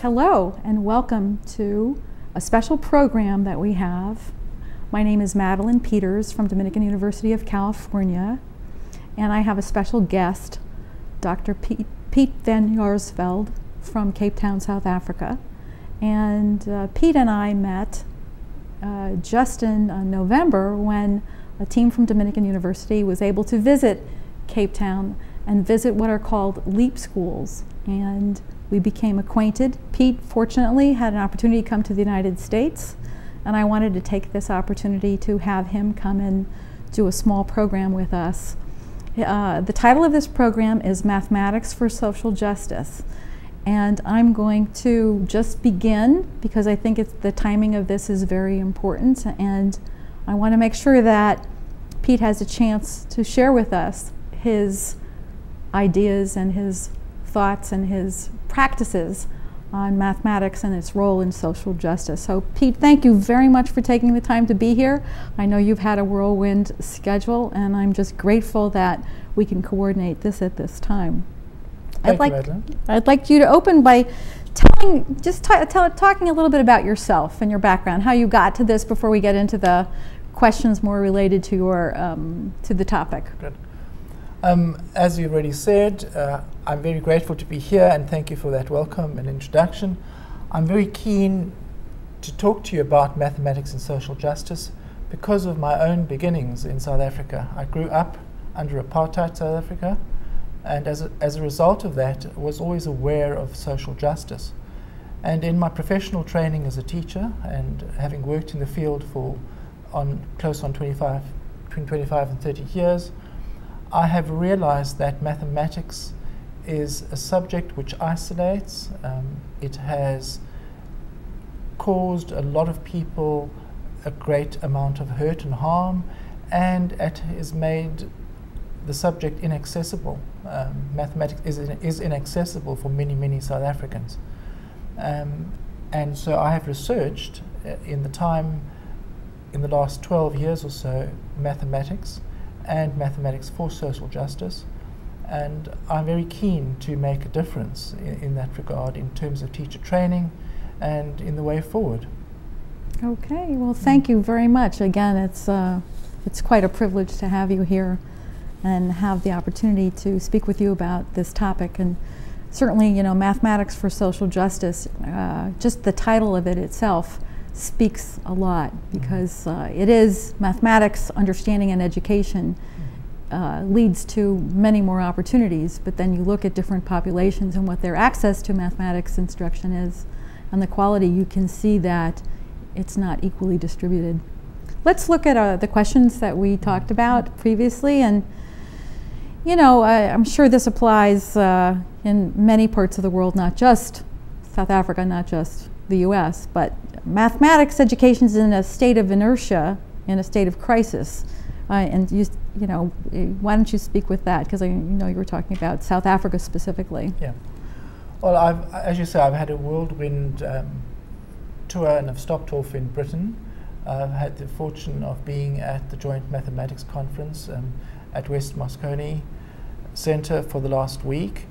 Hello and welcome to a special program that we have. My name is Madalienne Peters from Dominican University of California, and I have a special guest, Dr. Pete van Jaarsveld from Cape Town, South Africa. And Pete and I met just in November when a team from Dominican University was able to visit Cape Town and visit what are called LEAP schools. And we became acquainted. Pete, fortunately, had an opportunity to come to the United States, and I wanted to take this opportunity to have him come and do a small program with us. The title of this program is Mathematics for Social Justice, and I'm going to just begin because I think the timing of this is very important, and I want to make sure that Pete has a chance to share with us his ideas and his thoughts and his practices on mathematics and its role in social justice. So Pete, thank you very much for taking the time to be here. I know you've had a whirlwind schedule, and I'm just grateful that we can coordinate this at this time. I'd like you to open by talking a little bit about yourself and your background, how you got to this before we get into the questions more related to your to the topic. Good. As you already said, I'm very grateful to be here, and thank you for that welcome and introduction. I'm very keen to talk to you about mathematics and social justice because of my own beginnings in South Africa. I grew up under apartheid South Africa, and as a result of that, was always aware of social justice. And in my professional training as a teacher, and having worked in the field for between 25 and 30 years, I have realized that mathematics is a subject which isolates. It has caused a lot of people a great amount of hurt and harm, and it has made the subject inaccessible. Mathematics is inaccessible for many, many South Africans. And so I have researched in the last 12 years or so, mathematics and mathematics for social justice, and I'm very keen to make a difference in that regard in terms of teacher training and in the way forward. Okay, well, thank you very much. Again, it's quite a privilege to have you here and have the opportunity to speak with you about this topic. And certainly, you know, mathematics for social justice, just the title of it itself speaks a lot, because it is mathematics, understanding, and education leads to many more opportunities, but then you look at different populations and what their access to mathematics instruction is and the quality, you can see that it's not equally distributed. Let's look at the questions that we talked about previously, and you know, I'm sure this applies in many parts of the world, not just South Africa, not just the US, but mathematics education is in a state of inertia, in a state of crisis. And you know, why don't you speak with that? Because I know you were talking about South Africa specifically. Yeah. Well, as you say, I've had a whirlwind tour, and I've stopped off in Britain. I've had the fortune of being at the Joint Mathematics Conference at West Moscone Center for the last week.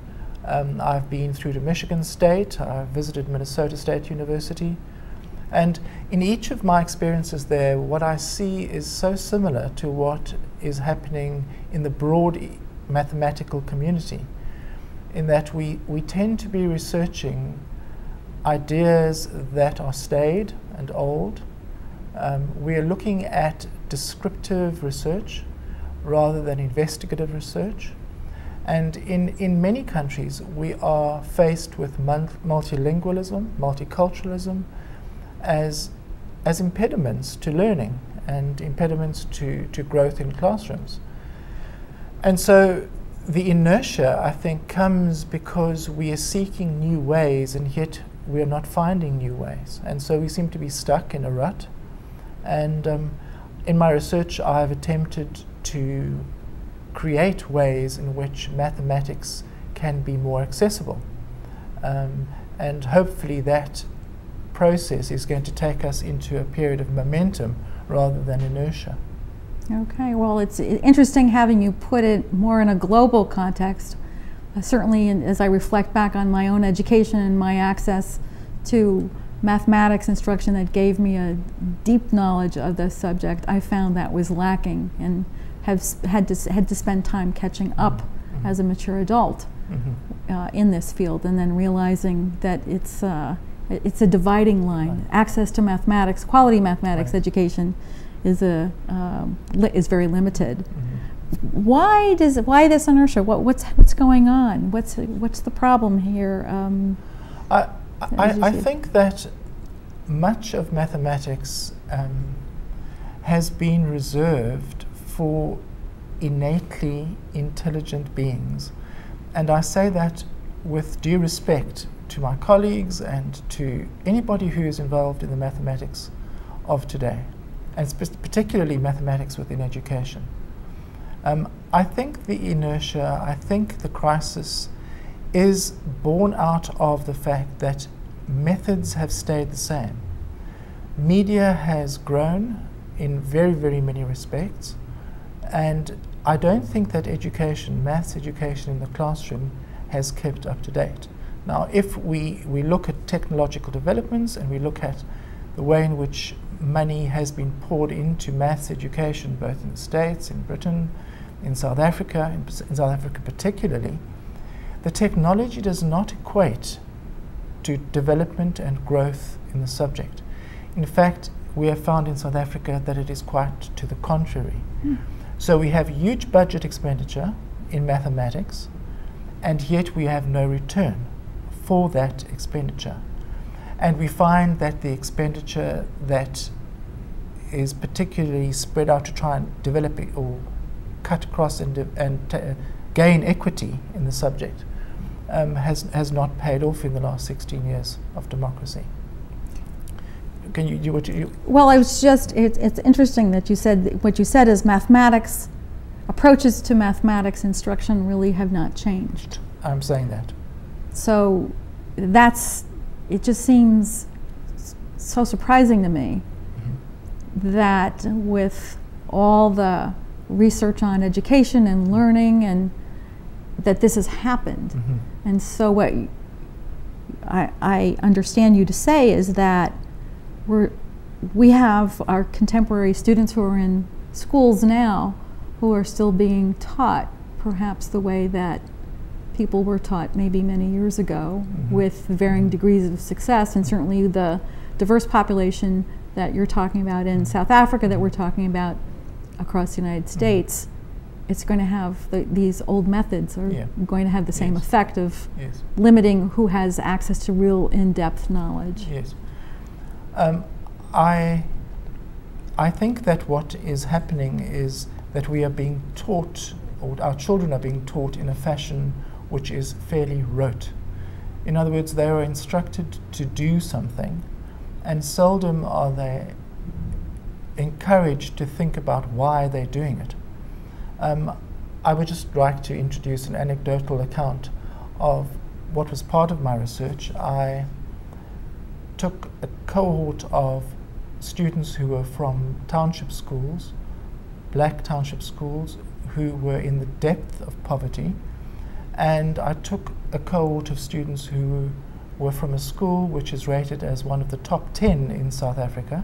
I've been through to Michigan State. I've visited Minnesota State University. And in each of my experiences there, what I see is so similar to what is happening in the broad mathematical community, in that we tend to be researching ideas that are staid and old. We are looking at descriptive research rather than investigative research. And in many countries, we are faced with multilingualism, multiculturalism, as impediments to learning and impediments to growth in classrooms. And so the inertia, I think, comes because we are seeking new ways, and yet we are not finding new ways. And so we seem to be stuck in a rut. And in my research, I've attempted to create ways in which mathematics can be more accessible. And hopefully that process is going to take us into a period of momentum rather than inertia. Okay, well, it's interesting having you put it more in a global context. Certainly, as I reflect back on my own education and my access to mathematics instruction that gave me a deep knowledge of the subject, I found that was lacking and have had to spend time catching up as a mature adult in this field, and then realizing that it's a dividing line. Right. Access to mathematics, quality mathematics education, is very limited. Why this inertia? What's going on? What's the problem here? I think that much of mathematics has been reserved for innately intelligent beings, and I say that with due respect to my colleagues and to anybody who is involved in the mathematics of today, and particularly mathematics within education. I think the inertia, I think the crisis is born out of the fact that methods have stayed the same. Media has grown in very, very many respects, and I don't think that education, maths education in the classroom, has kept up to date. Now, if we look at technological developments and we look at the way in which money has been poured into maths education, both in the States, in Britain, in South Africa, in South Africa particularly, the technology does not equate to development and growth in the subject. In fact, we have found in South Africa that it is quite to the contrary. So we have huge budget expenditure in mathematics, and yet we have no return for that expenditure. And we find that the expenditure that is particularly spread out to try and develop it or cut across and gain equity in the subject has not paid off in the last 16 years of democracy. Can you do what you? Well, it's interesting that you said what you said is mathematics approaches to mathematics instruction really have not changed. I'm saying that. So it just seems so surprising to me that with all the research on education and learning and that this has happened. And so what I understand you to say is that we have our contemporary students who are in schools now who are still being taught perhaps the way that people were taught maybe many years ago with varying degrees of success, and certainly the diverse population that you're talking about in South Africa, that we're talking about across the United States, it's going to have these old methods are going to have the same effect of limiting who has access to real in-depth knowledge. Yes. I think that what is happening is that we are being taught, or our children are being taught in a fashion which is fairly rote. In other words, they are instructed to do something, and seldom are they encouraged to think about why they're doing it. I would just like to introduce an anecdotal account of what was part of my research. I took a cohort of students who were from township schools, black township schools, who were in the depth of poverty, and I took a cohort of students who were from a school which is rated as one of the top 10 in South Africa,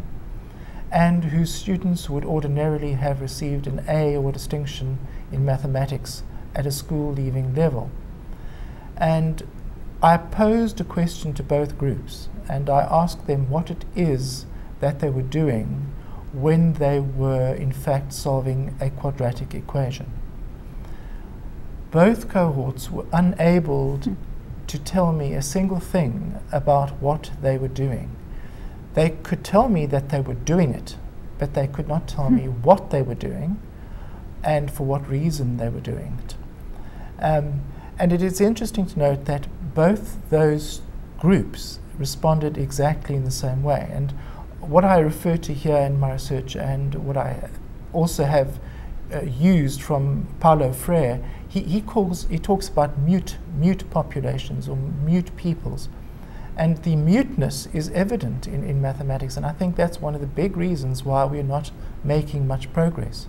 and whose students would ordinarily have received an A or a distinction in mathematics at a school leaving level. And I posed a question to both groups, and I asked them what it is that they were doing when they were in fact solving a quadratic equation. Both cohorts were unable to tell me a single thing about what they were doing. They could tell me that they were doing it, but they could not tell me what they were doing and for what reason they were doing it. And it is interesting to note that both those groups responded exactly in the same way. And what I refer to here in my research, and what I also have used from Paulo Freire, he talks about mute populations or mute peoples. And the muteness is evident in mathematics, and I think that's one of the big reasons why we're not making much progress.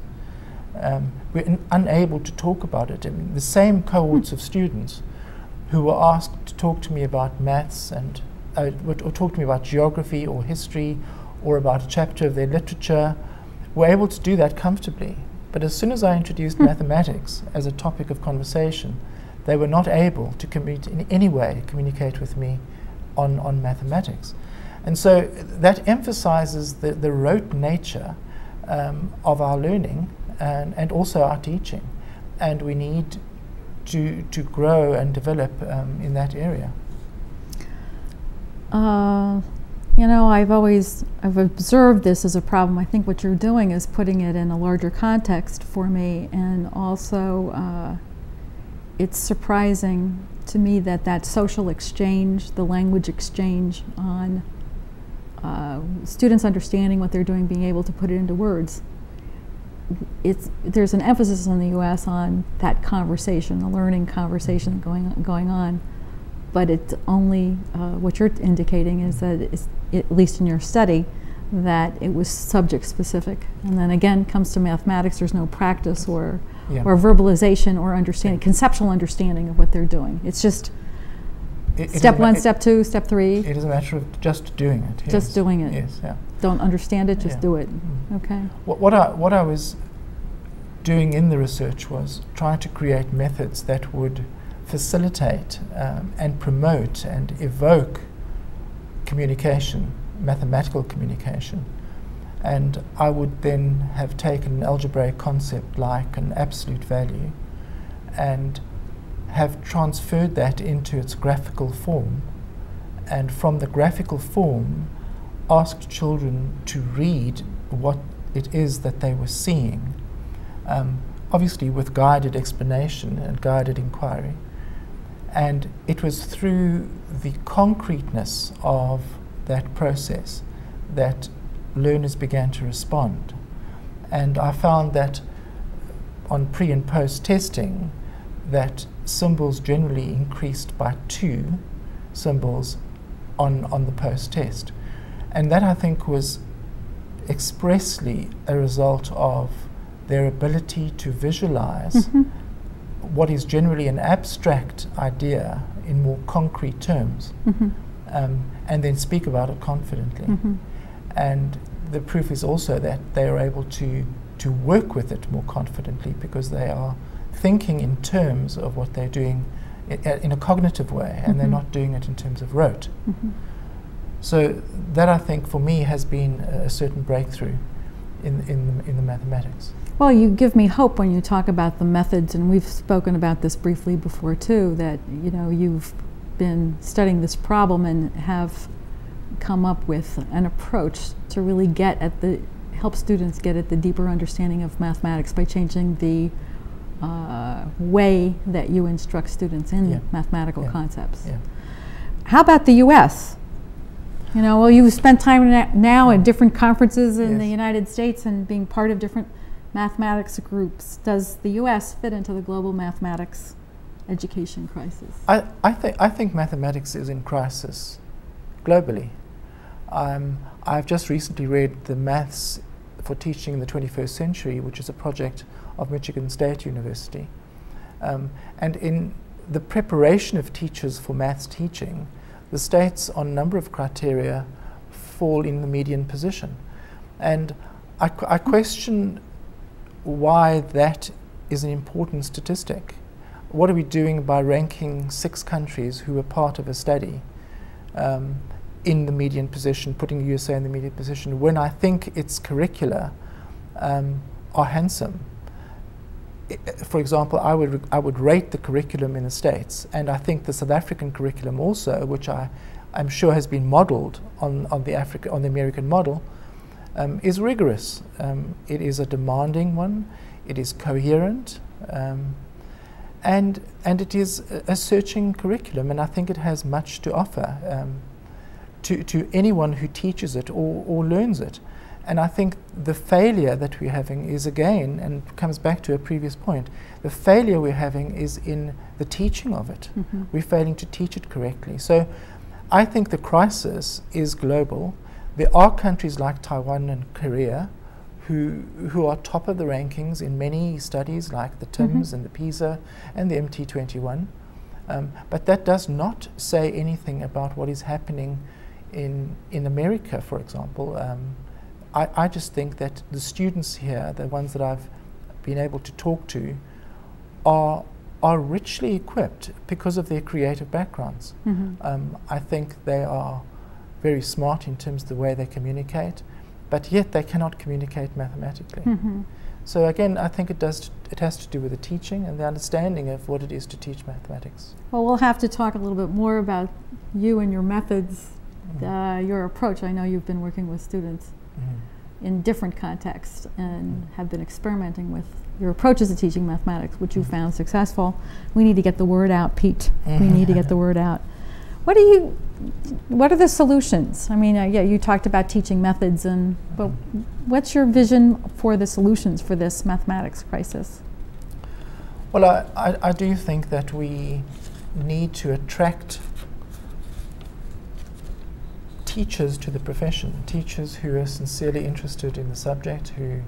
We're unable to talk about it. I mean, the same cohorts of students who were asked to talk to me about maths and or talk to me about geography or history or about a chapter of their literature were able to do that comfortably. But as soon as I introduced mathematics as a topic of conversation, they were not able to in any way communicate with me on mathematics. And so that emphasizes the rote nature of our learning and also our teaching. And we need to grow and develop in that area. You know, I've observed this as a problem. I think what you're doing is putting it in a larger context for me, and also it's surprising to me that social exchange, the language exchange on students understanding what they're doing, being able to put it into words. There's an emphasis in the U.S. on that conversation, the learning conversation going on. But it's only, what you're indicating is that, at least in your study, that it was subject specific. And then again, comes to mathematics, there's no practice or verbalization or understanding, conceptual understanding of what they're doing. It's just step one, step two, step three. It is a matter of just doing it. Just doing it. Yes, yeah. Don't understand it, just do it. Okay. What I was doing in the research was trying to create methods that would facilitate and promote and evoke communication, mathematical communication. And I would then have taken an algebraic concept like an absolute value and have transferred that into its graphical form, and from the graphical form asked children to read what it is that they were seeing, obviously with guided explanation and guided inquiry. And it was through the concreteness of that process that learners began to respond. And I found that on pre and post testing, that symbols generally increased by 2 symbols on the post test. And that, I think, was expressly a result of their ability to visualize what is generally an abstract idea in more concrete terms, and then speak about it confidently. And the proof is also that they are able to work with it more confidently because they are thinking in terms of what they're doing in a cognitive way, and they're not doing it in terms of rote. So that, I think, for me has been a certain breakthrough in the mathematics. Well, you give me hope when you talk about the methods, and we've spoken about this briefly before too, that you've been studying this problem and have come up with an approach to really help students get at the deeper understanding of mathematics by changing the way that you instruct students in mathematical concepts. How about the U.S.? Well, you've spent time now at different conferences in the United States and being part of different mathematics groups. Does the U.S. fit into the global mathematics education crisis? I think mathematics is in crisis globally. I've just recently read the Maths for Teaching in the 21st Century, which is a project of Michigan State University. And in the preparation of teachers for maths teaching, the states on a number of criteria fall in the median position. And I question why that is an important statistic. What are we doing by ranking 6 countries who were part of a study in the median position, putting the USA in the median position, when I think its curricula are handsome? For example, I would rate the curriculum in the States, and I think the South African curriculum also, which I'm sure has been modeled on the American model, is rigorous. It is a demanding one, it is coherent, and it is a searching curriculum, and I think it has much to offer to anyone who teaches it or learns it. And I think the failure that we're having is, again, and comes back to a previous point, the failure we're having is in the teaching of it. We're failing to teach it correctly. So I think the crisis is global. There are countries like Taiwan and Korea who are top of the rankings in many studies like the TIMSS and the PISA and the MT21. But that does not say anything about what is happening in America, for example. I just think that the students here, the ones that I've been able to talk to, are richly equipped because of their creative backgrounds. I think they are very smart in terms of the way they communicate, but yet they cannot communicate mathematically. So again, I think it has to do with the teaching and the understanding of what it is to teach mathematics. Well, we'll have to talk a little bit more about you and your methods, your approach. I know you've been working with students in different contexts and have been experimenting with your approaches to teaching mathematics, which you found successful. We need to get the word out, Pete. We need to get the word out. What are the solutions? I mean, yeah, you talked about teaching methods, but what's your vision for the solutions for this mathematics crisis? Well, I do think that we need to attract teachers to the profession, teachers who are sincerely interested in the subject, who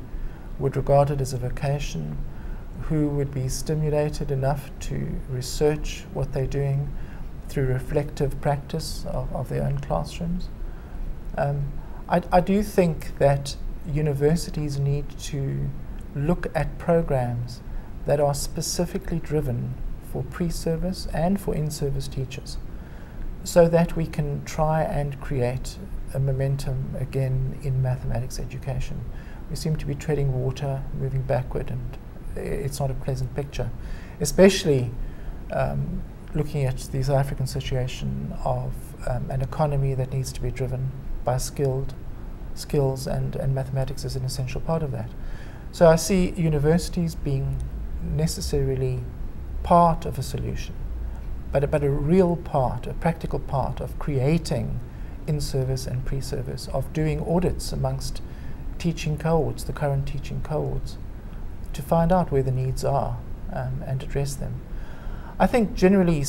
would regard it as a vocation, who would be stimulated enough to research what they're doing through reflective practice of their own classrooms. I do think that universities need to look at programs that are specifically driven for pre-service and for in-service teachers, so that we can try and create a momentum again in mathematics education. We seem to be treading water, moving backward, and it's not a pleasant picture, especially looking at the South African situation of an economy that needs to be driven by skills, and mathematics is an essential part of that. So I see universities being necessarily part of a solution, but a real part, a practical part of creating in-service and pre-service, of doing audits amongst teaching cohorts, the current teaching cohorts, to find out where the needs are and address them. I think generally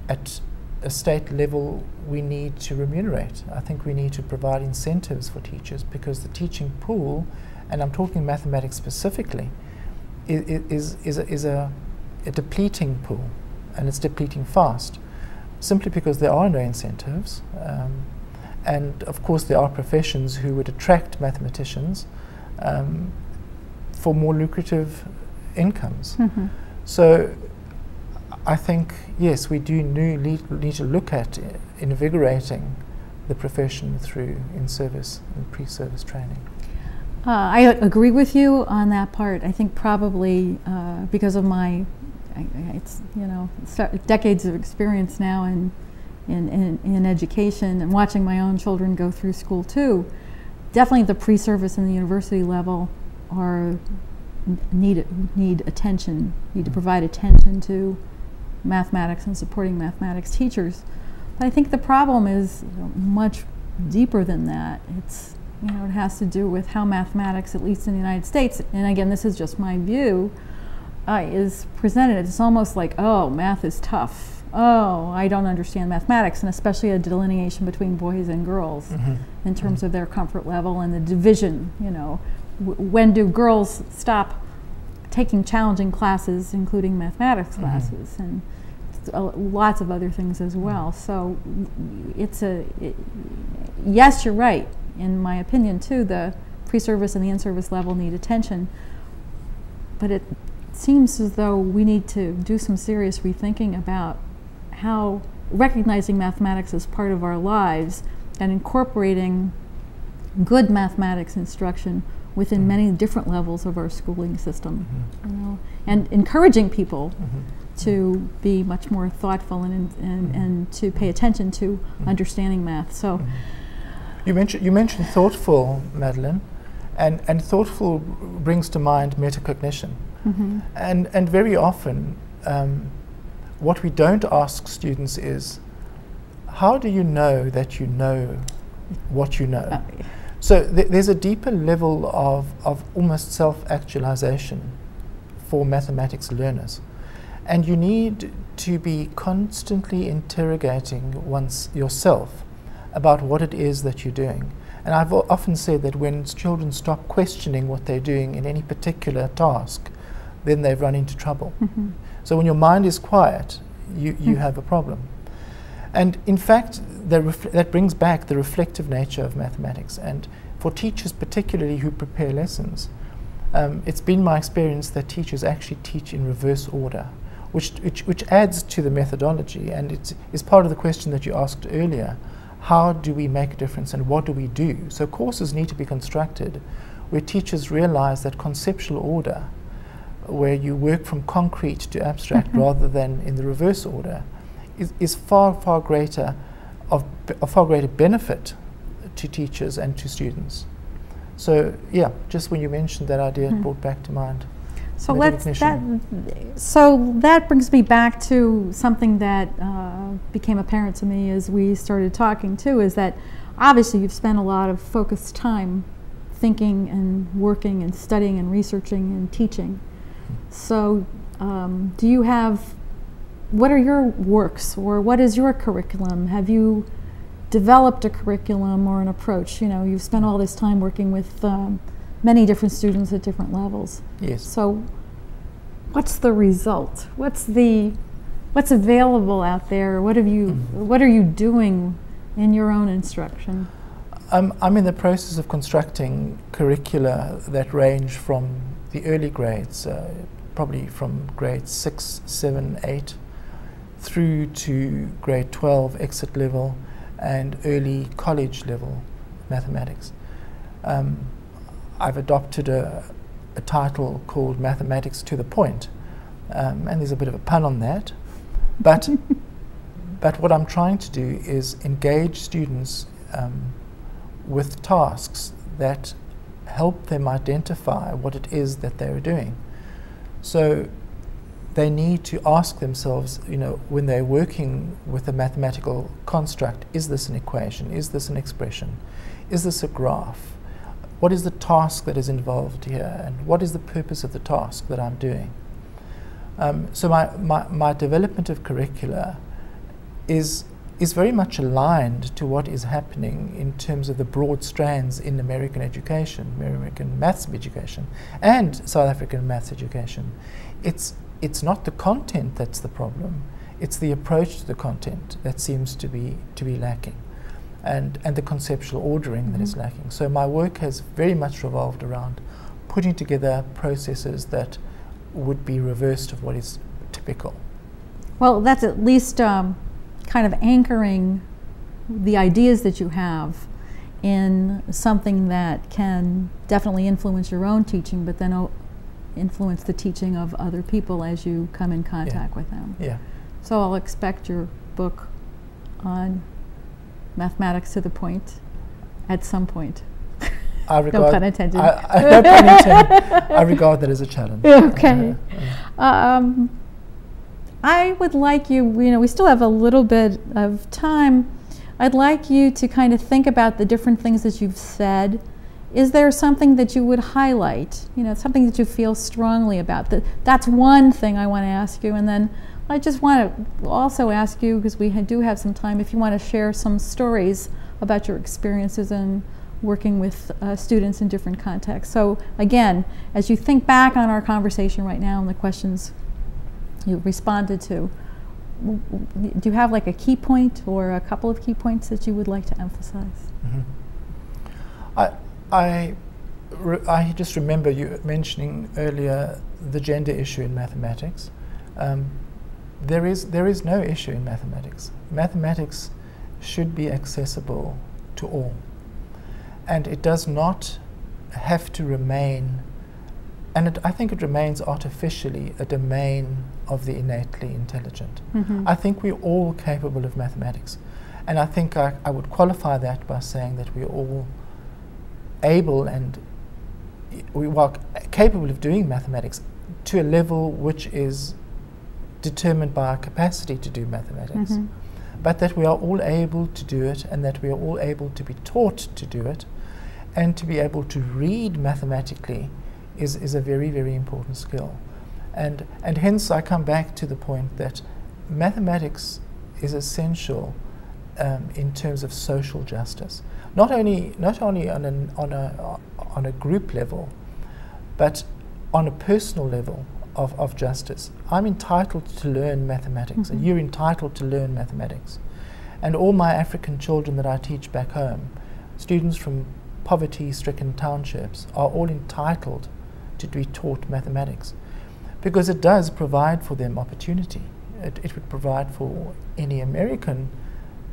at a state level we need to remunerate. I think we need to provide incentives for teachers, because the teaching pool, and I'm talking mathematics specifically, is a depleting pool, and it's depleting fast, simply because there are no incentives. And of course there are professions who would attract mathematicians for more lucrative incomes. So I think, yes, we do need to look at invigorating the profession through in-service and pre-service training. I agree with you on that part. I think probably because of my, decades of experience now in education and watching my own children go through school too, definitely the pre-service and the university level need attention, need to provide attention to mathematics and supporting mathematics teachers. But I think the problem is much deeper than that. It's, it has to do with how mathematics, at least in the United States, and again this is just my view, is presented. It's almost like, oh, math is tough. Oh, I don't understand mathematics, and especially a delineation between boys and girls in terms of their comfort level and the division, when do girls stop taking challenging classes, including mathematics classes, and lots of other things as well. So it's yes, you're right. In my opinion too, the pre-service and the in-service level need attention, but it seems as though we need to do some serious rethinking about how recognizing mathematics as part of our lives and incorporating good mathematics instruction within many different levels of our schooling system, and encouraging people to be much more thoughtful and to pay attention to understanding math. So, you mentioned thoughtful, Madalienne, and thoughtful brings to mind metacognition, and very often what we don't ask students is, how do you know that you know what you know? So there's a deeper level of almost self-actualization for mathematics learners. And you need to be constantly interrogating yourself about what it is that you're doing. And I've often said that when children stop questioning what they're doing in any particular task, then they've run into trouble. Mm-hmm. So when your mind is quiet, you have a problem. And in fact, that brings back the reflective nature of mathematics. And for teachers particularly who prepare lessons, it's been my experience that teachers actually teach in reverse order, which adds to the methodology, and it is part of the question that you asked earlier. How do we make a difference and what do we do? So courses need to be constructed where teachers realize that conceptual order, where you work from concrete to abstract Mm-hmm. rather than in the reverse order, is far greater benefit to teachers and to students. So yeah, just when you mentioned that idea, it brought back to mind. So that brings me back to something that became apparent to me as we started talking too, is that obviously you've spent a lot of focused time thinking and working and studying and researching and teaching. So do you have, what are your works, or what is your curriculum? Have you developed a curriculum or an approach? You know, you've spent all this time working with many different students at different levels. Yes. So what's the result? What's available out there? What are you doing in your own instruction? I'm in the process of constructing curricula that range from the early grades, probably from grade 6, 7, 8, through to grade 12 exit level and early college level mathematics. I've adopted a title called Mathematics to the Point, and there's a bit of a pun on that, but what I'm trying to do is engage students with tasks that help them identify what it is that they're doing. So they need to ask themselves, you know, when they're working with a mathematical construct, is this an equation? Is this an expression? Is this a graph? What is the task that is involved here? And what is the purpose of the task that I'm doing? So my development of curricula is very much aligned to what is happening in terms of the broad strands in American education, American maths education, and South African maths education. It's not the content that's the problem, it's the approach to the content that seems to be lacking, and the conceptual ordering that is lacking. So my work has very much revolved around putting together processes that would be reversed of what is typical. Well, that's at least kind of anchoring the ideas that you have in something that can definitely influence your own teaching, but then influence the teaching of other people as you come in contact with them. Yeah. So I'll expect your book on Mathematics to the Point at some point. I regard, no pun intended. No pun intended. I regard that as a challenge. Okay. I would like you, we still have a little bit of time. I'd like you to kind of think about the different things that you've said. Is there something that you would highlight, something that you feel strongly about? That's one thing I want to ask you. And then I just want to also ask you, because we do have some time, if you want to share some stories about your experiences in working with students in different contexts. So again, as you think back on our conversation right now and the questions you responded to, do you have like a key point or a couple of key points that you would like to emphasize? I just remember you mentioning earlier the gender issue in mathematics. There is no issue in mathematics. Mathematics should be accessible to all, and it does not have to remain, and I think it remains artificially, a domain of the innately intelligent. I think we're all capable of mathematics, and I think I would qualify that by saying that we're all able and we are capable of doing mathematics to a level which is determined by our capacity to do mathematics, but that we are all able to do it, and that we are all able to be taught to do it, and to be able to read mathematically is a very, very important skill. And hence I come back to the point that mathematics is essential in terms of social justice. Not only on a group level, but on a personal level of justice. I'm entitled to learn mathematics, and you're entitled to learn mathematics. And all my African children that I teach back home, students from poverty-stricken townships, are all entitled to be taught mathematics, because it does provide for them opportunity. It would provide for any American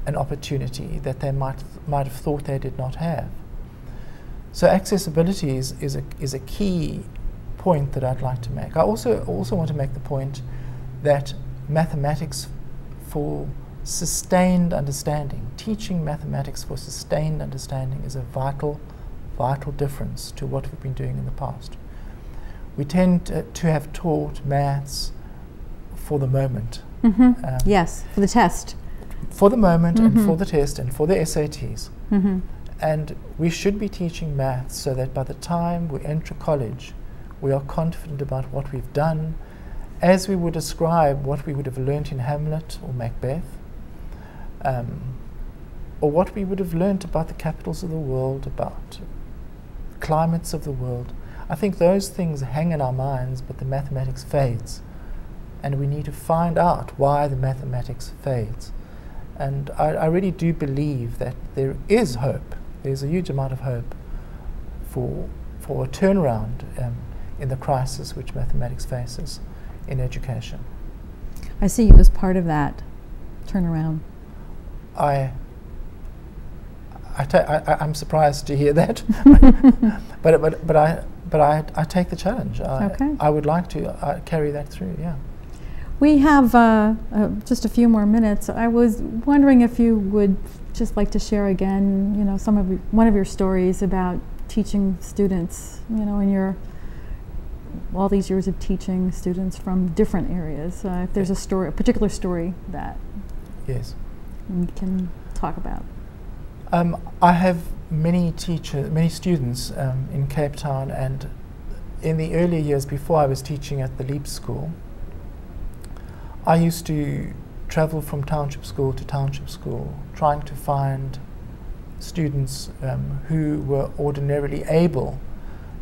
an opportunity that they might have thought they did not have. So accessibility is a key point that I'd like to make. I also want to make the point that mathematics for sustained understanding, teaching mathematics for sustained understanding, is a vital difference to what we've been doing in the past. We tend to have taught maths for the moment. Yes, for the test. For the moment and for the test and for the SATs. And we should be teaching maths so that by the time we enter college, we are confident about what we've done, as we would describe what we would have learnt in Hamlet or Macbeth, or what we would have learnt about the capitals of the world, about climates of the world. I think those things hang in our minds, but the mathematics fades. And we need to find out why the mathematics fades. And I really do believe that there is hope. There's a huge amount of hope for a turnaround in the crisis which mathematics faces in education. I see you as part of that turnaround. I'm surprised to hear that, but I take the challenge. I would like to carry that through. Yeah. We have just a few more minutes. I was wondering if you would just like to share again, one of your stories about teaching students, in all these years of teaching students from different areas. If there's a particular story that we can talk about. I have many students in Cape Town, and in the early years before I was teaching at the Leap School, I used to travel from township school to township school, trying to find students who were ordinarily able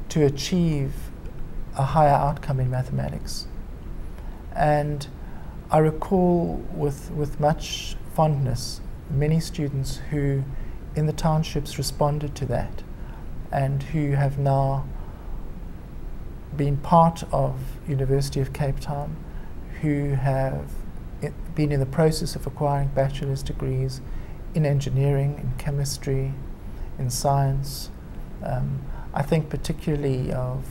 to achieve a higher outcome in mathematics. And I recall with much fondness many students who in the townships responded to that, and who have now been part of University of Cape Town, who have been in the process of acquiring bachelor's degrees in engineering, in chemistry, in science. I think particularly of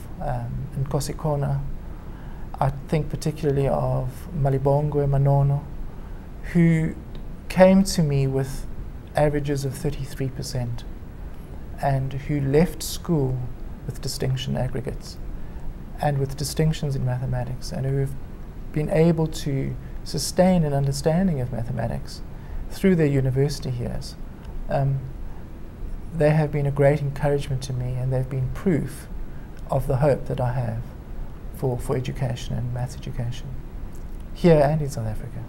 Nkosikona. I think particularly of Malibongwe Manono, who came to me with averages of 33% and who left school with distinction aggregates and with distinctions in mathematics, and who have been able to sustain an understanding of mathematics through their university years. They have been a great encouragement to me, and they've been proof of the hope that I have for education and maths education here and in South Africa.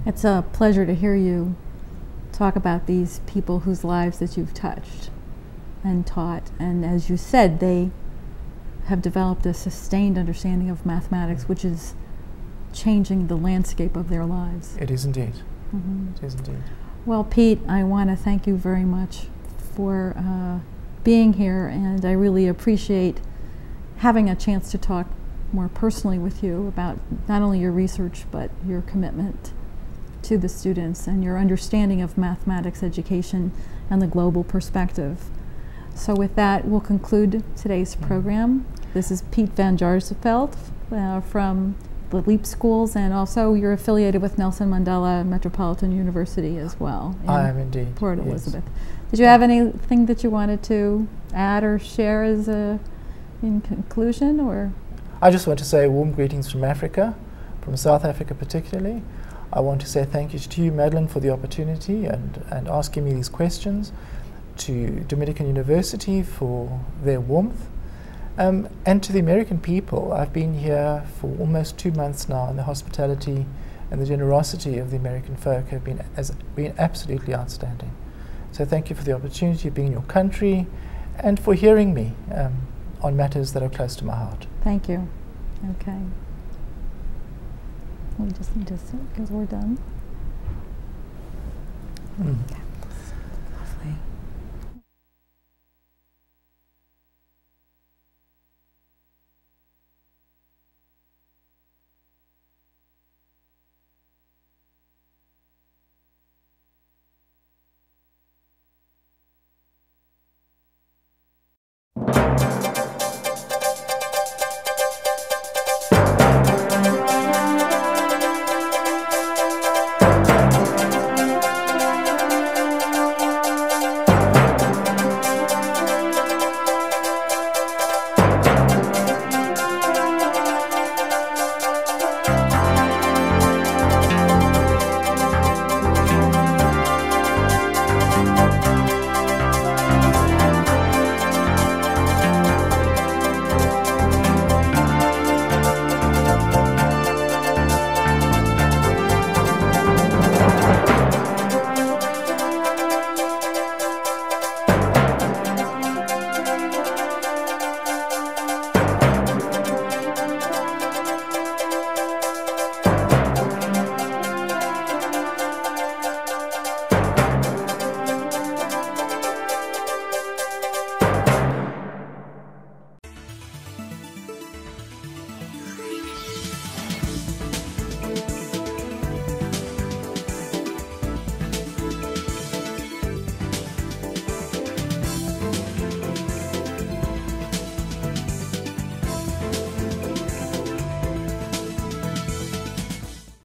It's a pleasure to hear you talk about these people whose lives that you've touched and taught, and as you said, they have developed a sustained understanding of mathematics, which is changing the landscape of their lives. It is indeed. It is indeed. Well, Pete, I want to thank you very much for being here, and I really appreciate having a chance to talk more personally with you about not only your research but your commitment to the students and your understanding of mathematics education and the global perspective. So with that, we'll conclude today's program. This is Pete van Jaarsveld from the LEAP schools, and also you're affiliated with Nelson Mandela Metropolitan University as well. I am indeed. Port Elizabeth. Did you have anything that you wanted to add or share as in conclusion, or? I just want to say warm greetings from Africa, from South Africa particularly. I want to say thank you to you, Madalienne, for the opportunity and asking me these questions, to Dominican University for their warmth, And to the American people, I've been here for almost 2 months now, and the hospitality and the generosity of the American folk have been absolutely outstanding. So thank you for the opportunity of being in your country and for hearing me on matters that are close to my heart. Thank you. Okay. We just need to sit because we're done. Okay. Lovely.